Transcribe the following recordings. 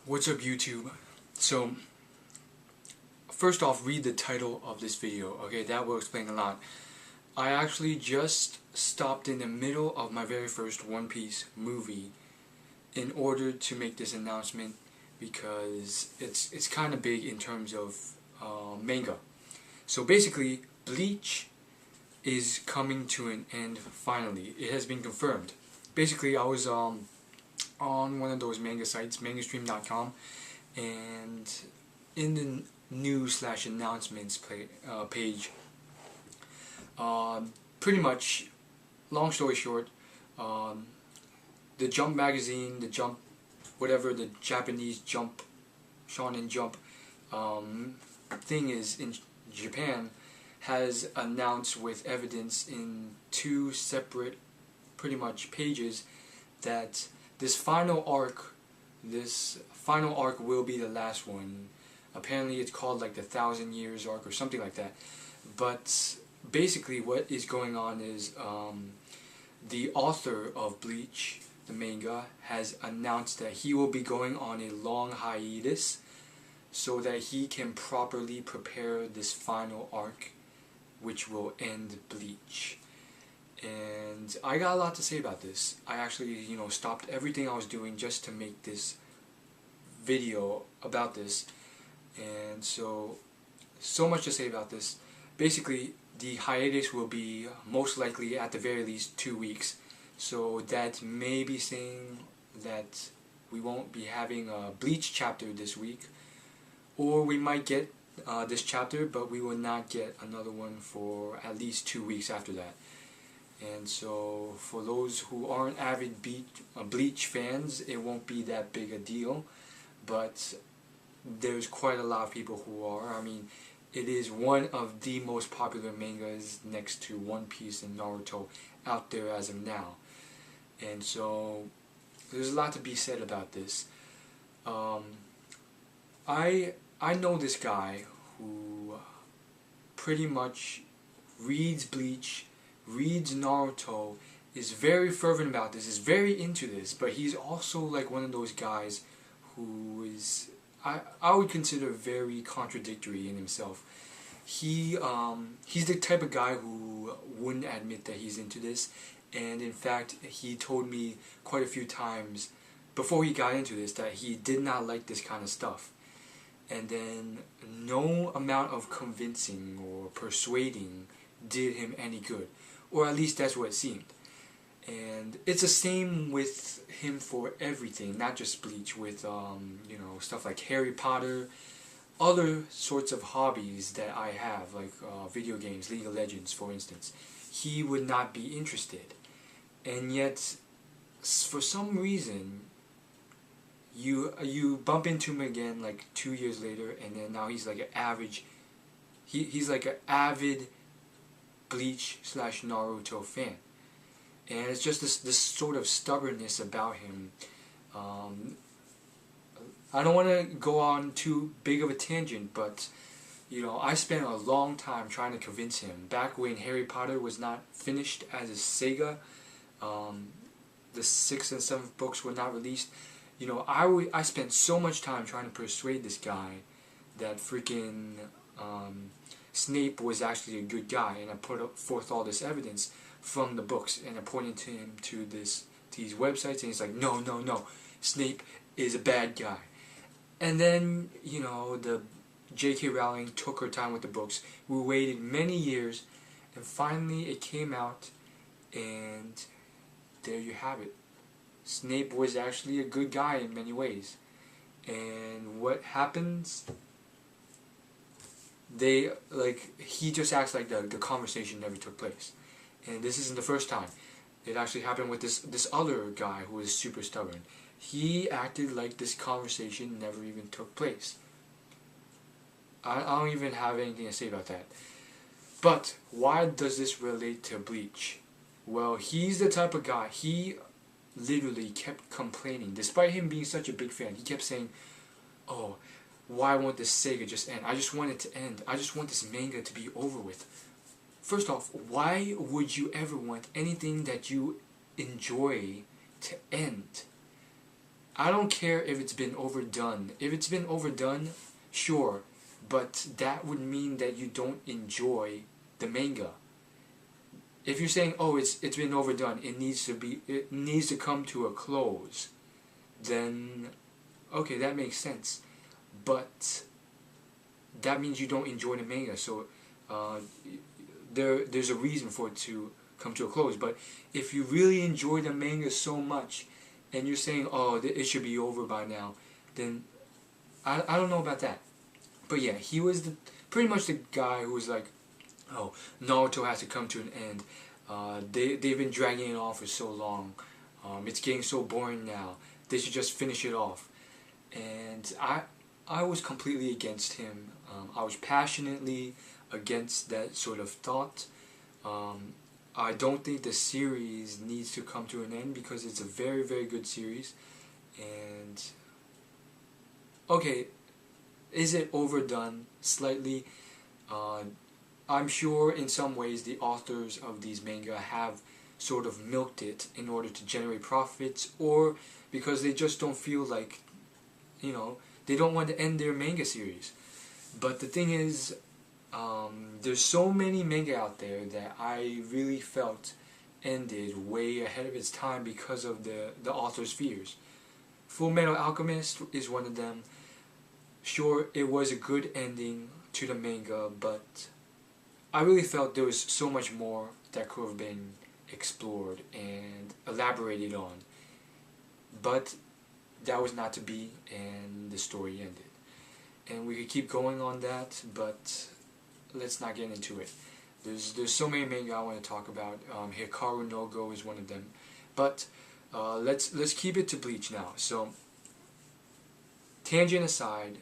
What's up, YouTube? So, first off, read the title of this video, okay? That will explain a lot. I actually just stopped in the middle of my very first One Piece movie in order to make this announcement because it's kind of big in terms of manga. So basically, Bleach is coming to an end finally. It has been confirmed. Basically, I was on one of those manga sites, mangastream.com, and in the news/announcements page, pretty much, long story short, the Jump magazine, the Jump, whatever the Japanese Jump, Shonen Jump thing is in Japan, has announced with evidence in two separate, pretty much, pages that this final arc will be the last one. Apparently it's called like the 1,000 Years arc or something like that. But basically what is going on is the author of Bleach, the manga, has announced that he will be going on a long hiatus so that he can properly prepare this final arc, which will end Bleach. And I got a lot to say about this. I actually, stopped everything I was doing just to make this video about this. And so much to say about this. Basically, the hiatus will be most likely at the very least 2 weeks. So that may be saying that we won't be having a Bleach chapter this week. Or we might get this chapter, but we will not get another one for at least 2 weeks after that. And so, for those who aren't avid Bleach fans, it won't be that big a deal. But there's quite a lot of people who are. I mean, it is one of the most popular mangas next to One Piece and Naruto out there as of now. And so, there's a lot to be said about this. I know this guy who pretty much reads Bleach, reads Naruto, is very fervent about this, is very into this, but he's also like one of those guys who is, I would consider very contradictory in himself. He's the type of guy who wouldn't admit that he's into this, and in fact he told me quite a few times before he got into this that he did not like this kind of stuff. And then no amount of convincing or persuading did him any good. Or at least that's what it seemed. And it's the same with him for everything, not just Bleach, with stuff like Harry Potter, other sorts of hobbies that I have, like video games, League of Legends, for instance. He would not be interested. And yet, for some reason, you bump into him again like 2 years later, and then now he's like an average. He's like an avid Bleach/Naruto fan, and it's just this sort of stubbornness about him. I don't want to go on too big of a tangent, but I spent a long time trying to convince him. Back when Harry Potter was not finished as a saga, the 6th and 7th books were not released. I spent so much time trying to persuade this guy that freaking Snape was actually a good guy, and I put forth all this evidence from the books, and I pointed to him to these websites, and he's like, no, Snape is a bad guy. And then, the J.K. Rowling took her time with the books. We waited many years, and finally it came out, and there you have it. Snape was actually a good guy in many ways. And what happens? He just acts like the conversation never took place. And this isn't the first time. It actually happened with this other guy who was super stubborn. He acted like this conversation never even took place. I don't even have anything to say about that. But why does this relate to Bleach? Well, he's the type of guy, he literally kept complaining, despite him being such a big fan. He kept saying, oh, why won't this saga just end? I just want it to end. I just want this manga to be over with. First off, why would you ever want anything that you enjoy to end? I don't care if it's been overdone. If it's been overdone, sure, but that would mean that you don't enjoy the manga. If you're saying, oh, it's been overdone, it needs to come to a close, then okay, that makes sense. But that means you don't enjoy the manga, so there's a reason for it to come to a close. But if you really enjoy the manga so much, and you're saying, oh, it should be over by now, then I don't know about that. But yeah, he was pretty much the guy who was like, oh, Naruto has to come to an end. They've been dragging it on for so long. It's getting so boring now. They should just finish it off. And I was completely against him. I was passionately against that sort of thought. I don't think the series needs to come to an end because it's a very, very good series. And okay, is it overdone slightly? I'm sure in some ways the authors of these manga have sort of milked it in order to generate profits, or because they just don't feel like, they don't want to end their manga series. But the thing is, there's so many manga out there that I really felt ended way ahead of its time because of the author's fears. Full Metal Alchemist is one of them. Sure, it was a good ending to the manga, but I really felt there was so much more that could have been explored and elaborated on. But that was not to be, and the story ended. And we could keep going on that, but let's not get into it. There's so many manga I want to talk about. Hikaru no Go is one of them. But let's keep it to Bleach now. So, tangent aside,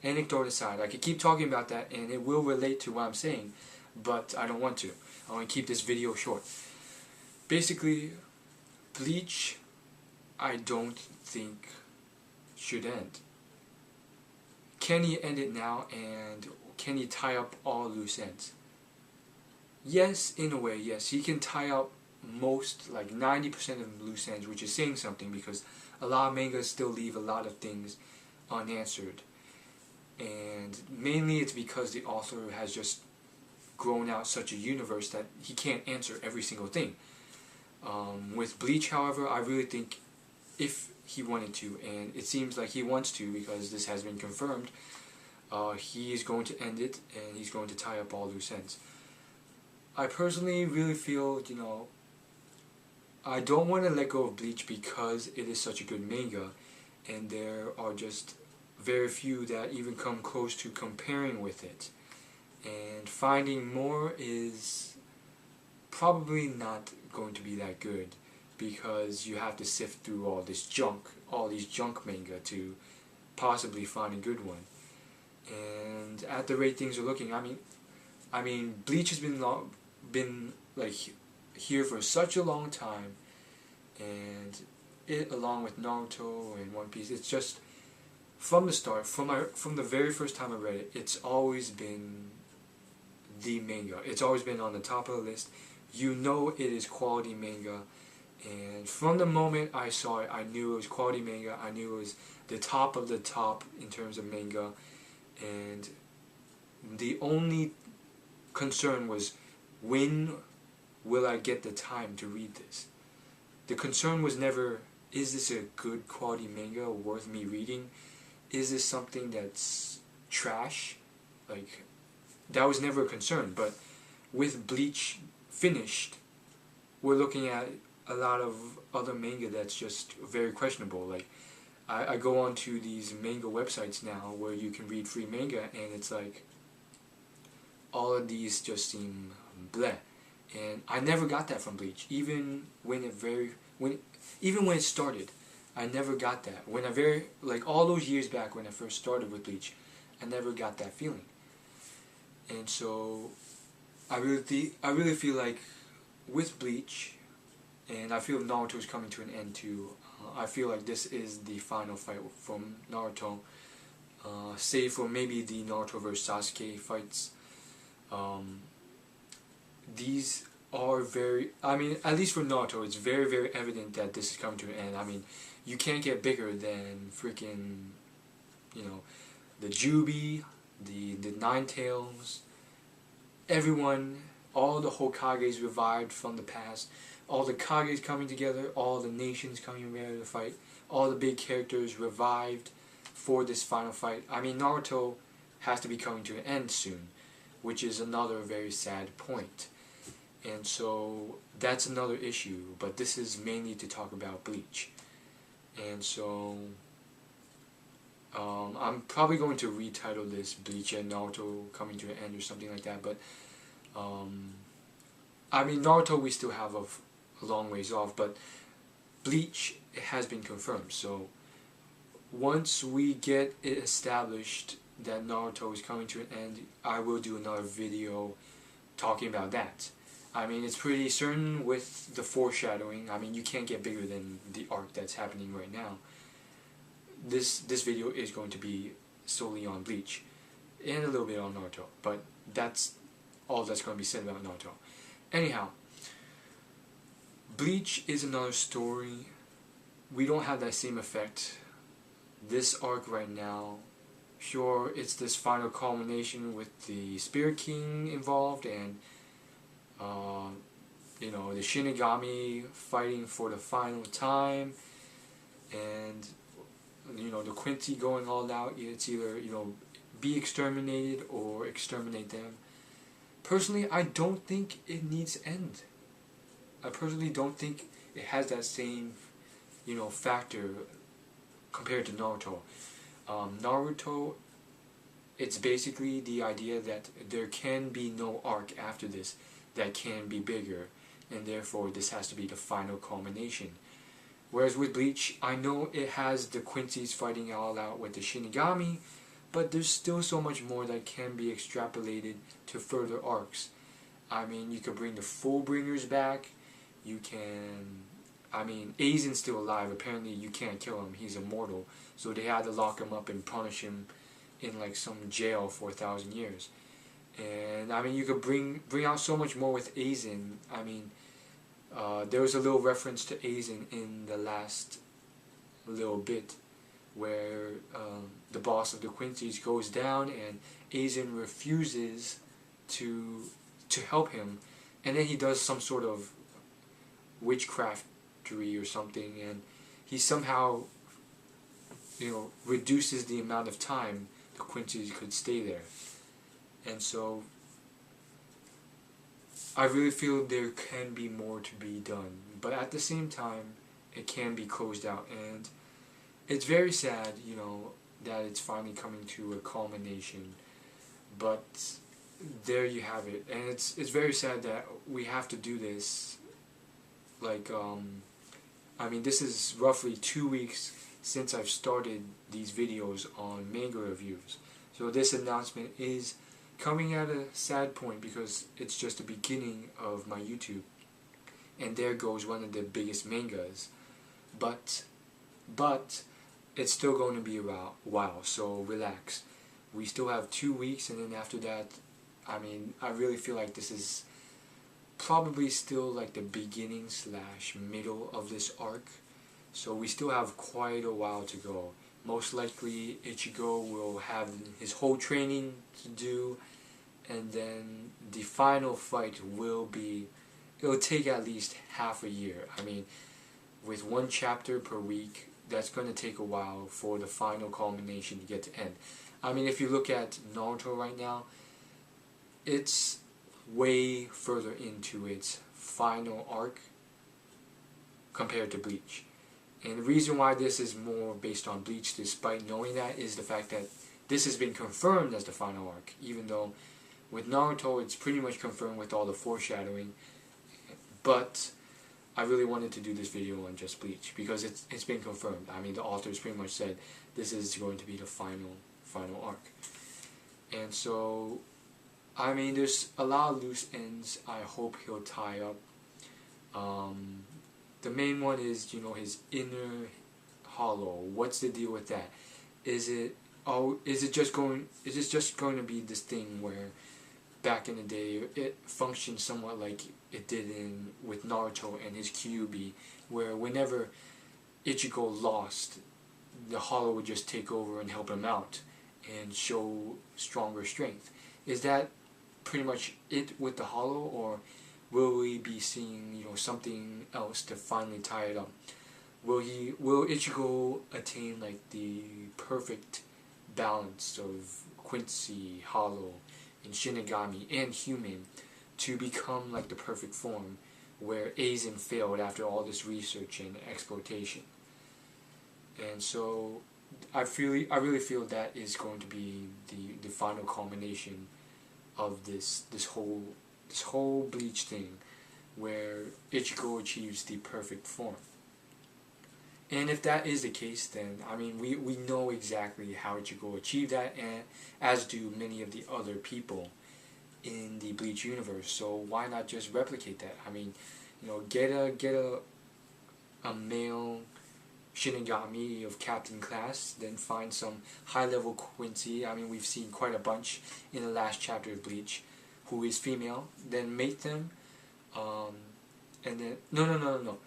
anecdote aside, I could keep talking about that and it will relate to what I'm saying, but I don't want to. I want to keep this video short. Basically, Bleach, I don't think should end. Can he end it now, and can he tie up all loose ends? Yes, in a way, yes. He can tie up most, like 90% of the loose ends, which is saying something because a lot of mangas still leave a lot of things unanswered. And mainly it's because the author has just grown out such a universe that he can't answer every single thing. With Bleach, however, I really think if he wanted to, and it seems like he wants to because this has been confirmed, he is going to end it and he's going to tie up all loose ends. I personally really feel, I don't want to let go of Bleach because it is such a good manga, and there are just very few that even come close to comparing with it. And finding more is probably not going to be that good because you have to sift through all these junk manga to possibly find a good one. And at the rate things are looking, I mean, Bleach has been like here for such a long time, and it, along with Naruto and One Piece, it's just from the start, from the very first time I read it, it's always been the manga. It's always been on the top of the list. It is quality manga, and from the moment I saw it, I knew it was quality manga. I knew it was the top of the top in terms of manga, and the only concern was, when will I get the time to read this? The concern was never, is this a good quality manga worth me reading? Is this something that's trash? Like, that was never a concern. But with Bleach finished, we're looking at a lot of other manga that's just very questionable. Like, I go on to these manga websites now where you can read free manga, and it's like, all of these just seem bleh. And I never got that from Bleach. Even when it started, I never got that. Like all those years back when I first started with Bleach, I never got that feeling. And so I really feel like with Bleach, and I feel Naruto is coming to an end too. I feel like this is the final fight from Naruto, save for maybe the Naruto vs Sasuke fights. These are very, I mean, at least for Naruto, it's very, very evident that this is coming to an end. I mean, you can't get bigger than freaking, you know, the Jubi, the Nine Tails, everyone, all the Hokages revived from the past, all the Kages coming together, all the nations coming together to fight, all the big characters revived for this final fight. I mean, Naruto has to be coming to an end soon, which is another very sad point. And so that's another issue, but this is mainly to talk about Bleach. And so I'm probably going to retitle this Bleach and Naruto coming to an end or something like that, but I mean, Naruto we still have a long ways off, but Bleach, it has been confirmed. So once we get it established that Naruto is coming to an end, I will do another video talking about that. I mean, it's pretty certain with the foreshadowing. I mean, you can't get bigger than the arc that's happening right now. This video is going to be solely on Bleach and a little bit on Naruto, but that's all that's going to be said about Naruto. Anyhow, Bleach is another story. We don't have that same effect. This arc right now, sure, it's this final culmination with the Spirit King involved and you know, the Shinigami fighting for the final time, and you know, the Quincy going all out. It's either, you know, be exterminated or exterminate them. Personally, I don't think it needs to end. I personally don't think it has that same, you know, factor compared to Naruto. Naruto, it's basically the idea that there can be no arc after this that can be bigger, and therefore this has to be the final culmination. Whereas with Bleach, I know it has the Quincy's fighting all out with the Shinigami, but there's still so much more that can be extrapolated to further arcs. I mean, you could bring the Fullbringers back, you can... I mean, Aizen's still alive, apparently you can't kill him, he's immortal, so they had to lock him up and punish him in like some jail for 1,000 years. And I mean, you could bring out so much more with Aizen. I mean, there was a little reference to Aizen in the last little bit where the boss of the Quincy's goes down and Aizen refuses to help him, and then he does some sort of witchcraftery or something, and he somehow, you know, reduces the amount of time the Quincy's could stay there. And so I really feel there can be more to be done, but at the same time it can be closed out, and it's very sad, you know, that it's finally coming to a culmination. But there you have it, and it's very sad that we have to do this. Like I mean, this is roughly 2 weeks since I've started these videos on manga reviews, so this announcement is coming at a sad point because it's just the beginning of my YouTube, and there goes one of the biggest mangas. But it's still going to be a while, so relax. We still have 2 weeks, and then after that, I mean, I really feel like this is probably still like the beginning / middle of this arc, so we still have quite a while to go. Most likely Ichigo will have his whole training to do, and then the final fight will be, it'll take at least half a year. I mean, with 1 chapter per week, that's going to take a while for the final culmination to get to end. I mean, if you look at Naruto right now, it's way further into its final arc compared to Bleach. And the reason why this is more based on Bleach, despite knowing that, is the fact that this has been confirmed as the final arc, even though with Naruto it's pretty much confirmed with all the foreshadowing. But I really wanted to do this video on just Bleach because it's been confirmed. I mean, the authors pretty much said this is going to be the final arc. And so, I mean, there's a lot of loose ends I hope he'll tie up. The main one is, you know, his inner hollow. What's the deal with that? Is it just going to be this thing where back in the day, it functioned somewhat like it did with Naruto and his Kyuubi, where whenever Ichigo lost, the Hollow would just take over and help him out and show stronger strength. Is that pretty much it with the Hollow, or will we be seeing, you know, something else to finally tie it up? Will Ichigo attain like the perfect balance of Quincy, Hollow, and Shinigami and human to become like the perfect form where Aizen failed after all this research and exploitation? And so I really feel that is going to be the final culmination of this whole Bleach thing, where Ichigo achieves the perfect form. And if that is the case, then I mean we know exactly how Ichigo achieved that, and as do many of the other people in the Bleach universe. So why not just replicate that? I mean, you know, get a male Shinigami of captain class, then find some high level Quincy. I mean, we've seen quite a bunch in the last chapter of Bleach who is female. Then mate them, and then no.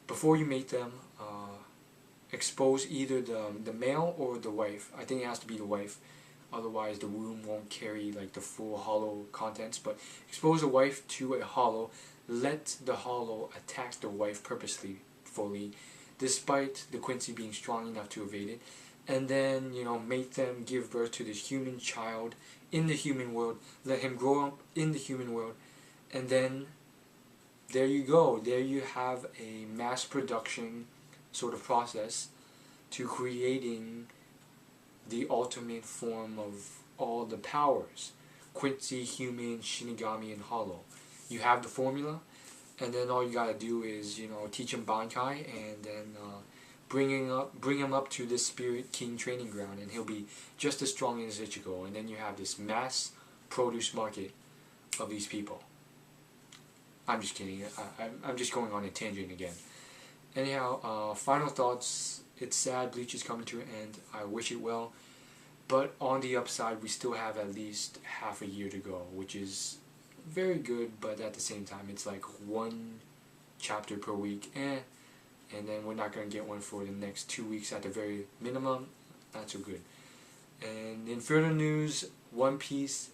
Before you mate them, expose either the male or the wife. I think it has to be the wife, otherwise the womb won't carry like the full Hollow contents. But expose the wife to a Hollow, let the Hollow attack the wife fully, despite the Quincy being strong enough to evade it, and then, you know, make them give birth to this human child in the human world, let him grow up in the human world, and then there you go. There you have a mass production sort of process to creating the ultimate form of all the powers: Quincy, human, Shinigami, and Hollow. You have the formula, and then all you gotta do is, you know, teach him Bankai, and then bring him up to this Spirit King training ground, and he'll be just as strong as Ichigo. And then you have this mass produce market of these people. I'm just kidding. I'm just going on a tangent again. Anyhow, final thoughts. It's sad Bleach is coming to an end. I wish it well. But on the upside, we still have at least half a year to go, which is very good, but at the same time, it's like one chapter per week, and then we're not going to get one for the next 2 weeks at the very minimum. Not so good. And in further news, One Piece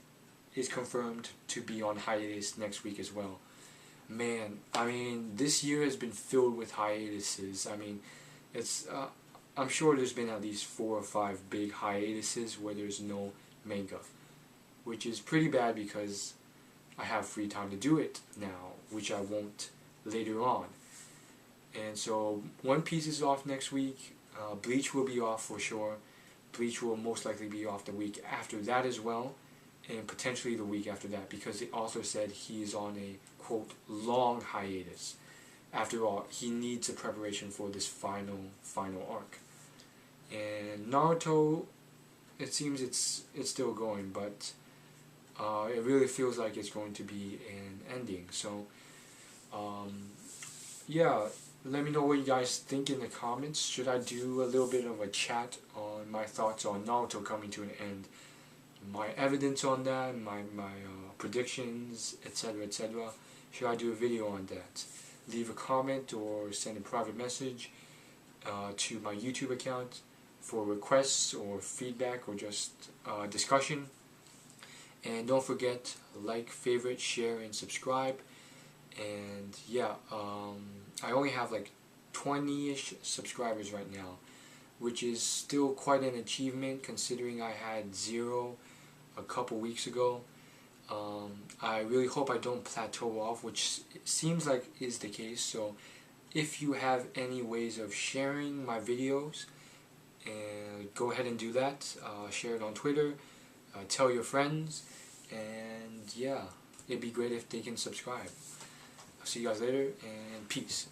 is confirmed to be on hiatus next week as well. Man, I mean, this year has been filled with hiatuses. I mean, it's I'm sure there's been at least 4 or 5 big hiatuses where there's no manga, which is pretty bad because I have free time to do it now, which I won't later on. And so One Piece is off next week. Bleach will be off for sure. Bleach will most likely be off the week after that as well, and potentially the week after that, because the author said he is on a, quote, long hiatus. After all, he needs a preparation for this final arc. And Naruto, it seems it's still going, but it really feels like it's going to be an ending. So, yeah, let me know what you guys think in the comments. Should I do a little bit of a chat on my thoughts on Naruto coming to an end? My evidence on that, my predictions, etc., etc. Should I do a video on that? Leave a comment or send a private message to my YouTube account for requests or feedback or just discussion. And don't forget, like, favorite, share, and subscribe. And yeah, I only have like 20-ish subscribers right now, which is still quite an achievement considering I had 0 a couple weeks ago. I really hope I don't plateau off, which seems like is the case. So if you have any ways of sharing my videos, go ahead and do that. Share it on Twitter, tell your friends, and yeah, it'd be great if they can subscribe. I'll see you guys later, and peace.